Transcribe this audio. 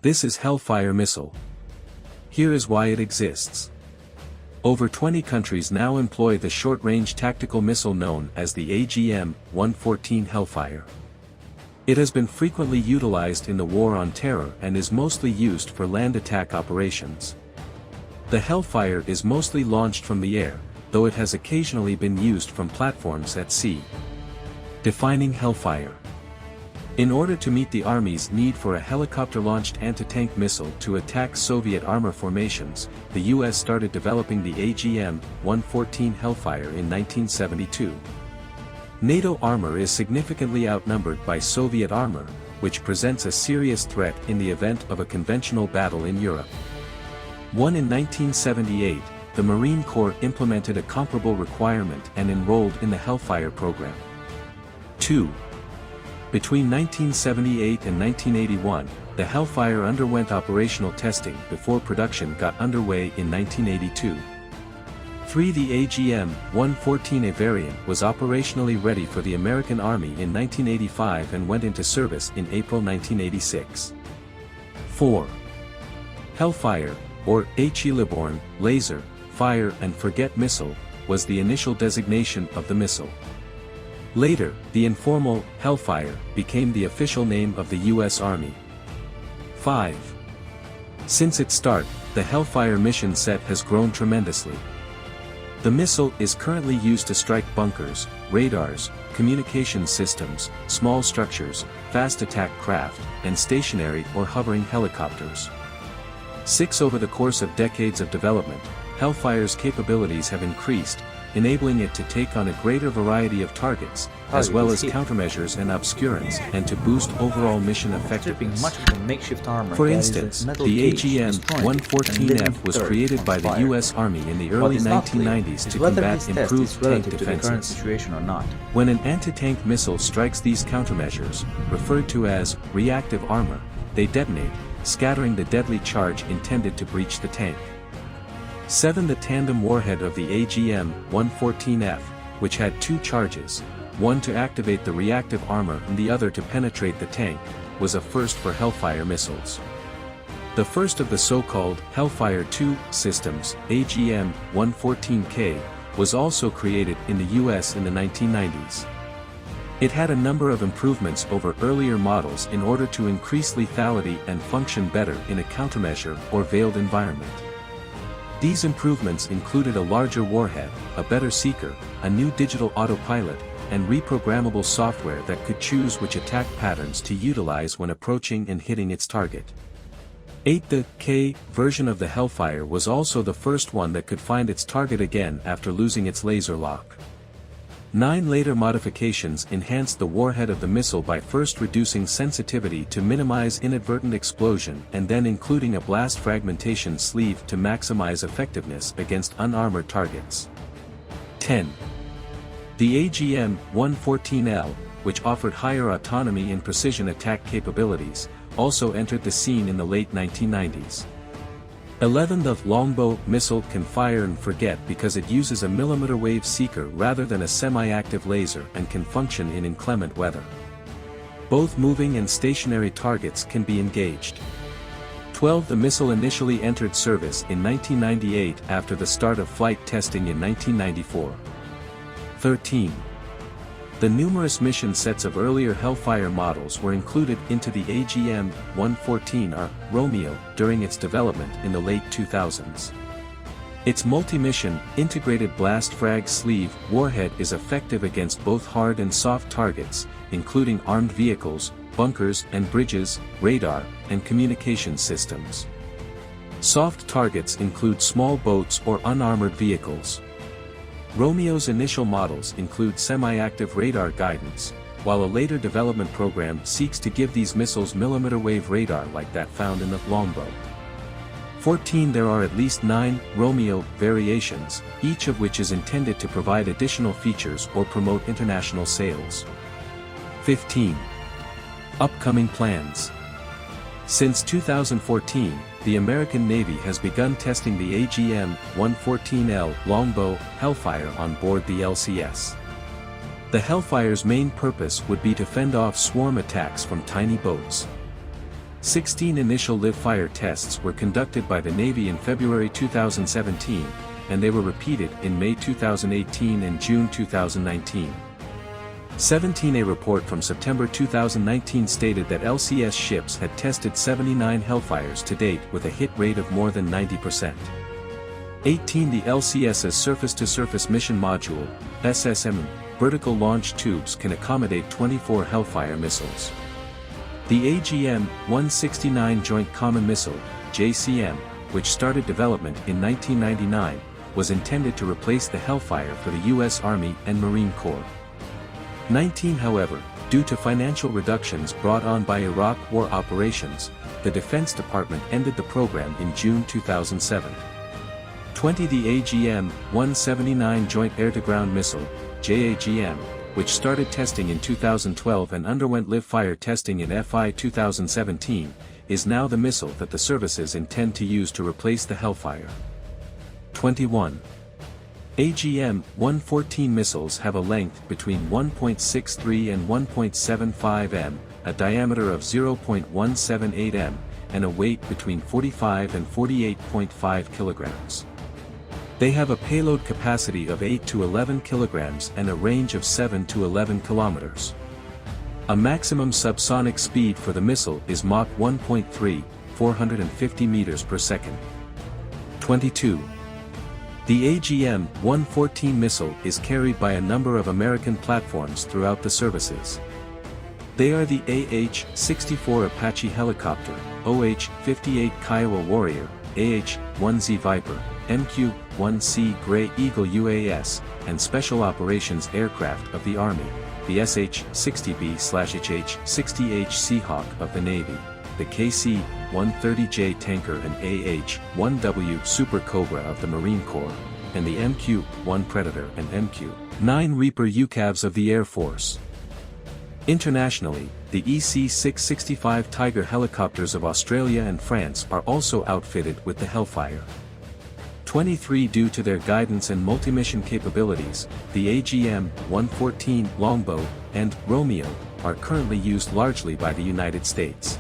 This is Hellfire missile. Here is why it exists. Over 20 countries now employ the short-range tactical missile known as the AGM-114 Hellfire. It has been frequently utilized in the War on Terror and is mostly used for land attack operations. The Hellfire is mostly launched from the air, though it has occasionally been used from platforms at sea. Defining Hellfire. In order to meet the Army's need for a helicopter-launched anti-tank missile to attack Soviet armor formations, the U.S. started developing the AGM-114 Hellfire in 1972. NATO armor is significantly outnumbered by Soviet armor, which presents a serious threat in the event of a conventional battle in Europe. In 1978, the Marine Corps implemented a comparable requirement and enrolled in the Hellfire program. 2. Between 1978 and 1981, the Hellfire underwent operational testing before production got underway in 1982. 3. The AGM-114A variant was operationally ready for the American Army in 1985 and went into service in April 1986. 4. Hellfire, or Heliborne, laser, fire and forget missile, was the initial designation of the missile. Later, the informal Hellfire became the official name of the U.S. Army. 5. Since its start, the Hellfire mission set has grown tremendously. The missile is currently used to strike bunkers, radars, communication systems, small structures, fast attack craft, and stationary or hovering helicopters. 6. Over the course of decades of development, Hellfire's capabilities have increased, enabling it to take on a greater variety of targets, as well as countermeasures and obscurants, and to boost overall mission effectiveness. For instance, the AGM-114F was created by the U.S. Army in the early 1990s to combat improved tank defenses. When an anti-tank missile strikes these countermeasures, referred to as reactive armor, they detonate, scattering the deadly charge intended to breach the tank. 7. The tandem warhead of the AGM-114F, which had two charges, one to activate the reactive armor and the other to penetrate the tank, was a first for Hellfire missiles. The first of the so-called Hellfire II systems, AGM-114K, was also created in the US in the 1990s. It had a number of improvements over earlier models in order to increase lethality and function better in a countermeasure or veiled environment. These improvements included a larger warhead, a better seeker, a new digital autopilot, and reprogrammable software that could choose which attack patterns to utilize when approaching and hitting its target. 8. The K version of the Hellfire was also the first one that could find its target again after losing its laser lock. 9. Later modifications enhanced the warhead of the missile by first reducing sensitivity to minimize inadvertent explosion and then including a blast fragmentation sleeve to maximize effectiveness against unarmored targets. 10. The AGM-114L, which offered higher autonomy and precision attack capabilities, also entered the scene in the late 1990s. 11. The longbow missile can fire and forget because it uses a millimeter-wave seeker rather than a semi-active laser and can function in inclement weather. Both moving and stationary targets can be engaged. 12. The missile initially entered service in 1998 after the start of flight testing in 1994. 13. The numerous mission sets of earlier Hellfire models were included into the AGM-114 Romeo during its development in the late 2000s. Its multi-mission, integrated blast frag sleeve warhead is effective against both hard and soft targets, including armed vehicles, bunkers and bridges, radar, and communication systems. Soft targets include small boats or unarmored vehicles. Romeo's initial models include semi-active radar guidance, while a later development program seeks to give these missiles millimeter-wave radar like that found in the longbow. 14. There are at least 9 Romeo variations, each of which is intended to provide additional features or promote international sales. 15. Upcoming plans. Since 2014, the American Navy has begun testing the AGM-114L Longbow Hellfire on board the LCS. The Hellfire's main purpose would be to fend off swarm attacks from tiny boats. 16 initial live-fire tests were conducted by the Navy in February 2017, and they were repeated in May 2018 and June 2019. 17A report from September 2019 stated that LCS ships had tested 79 Hellfires to date with a hit rate of more than 90%. 18 The LCS's Surface-to-Surface Mission Module, SSM, vertical launch tubes can accommodate 24 Hellfire missiles. The AGM-169 Joint Common Missile, JCM, which started development in 1999, was intended to replace the Hellfire for the U.S. Army and Marine Corps. 19 However, due to financial reductions brought on by Iraq War operations, the Defense Department ended the program in June 2007. 20 The AGM-179 Joint Air-to-Ground Missile, JAGM, which started testing in 2012 and underwent live-fire testing in FY 2017, is now the missile that the services intend to use to replace the Hellfire. 21. AGM-114 missiles have a length between 1.63 and 1.75 m, a diameter of 0.178 m, and a weight between 45 and 48.5 kilograms. They have a payload capacity of 8 to 11 kilograms and a range of 7 to 11 kilometers. A maximum subsonic speed for the missile is Mach 1.3, 450 meters per second. 22. The AGM-114 missile is carried by a number of American platforms throughout the services. They are the AH-64 Apache helicopter, OH-58 Kiowa Warrior, AH-1Z Viper, MQ-1C Gray Eagle UAS, and Special Operations Aircraft of the Army, the SH-60B/HH-60H Seahawk of the Navy, the KC-130J Tanker and AH-1W Super Cobra of the Marine Corps, and the MQ-1 Predator and MQ-9 Reaper UCAVs of the Air Force. Internationally, the EC-665 Tiger helicopters of Australia and France are also outfitted with the Hellfire. 23 Due to their guidance and multi-mission capabilities, the AGM-114 Longbow and Romeo are currently used largely by the United States.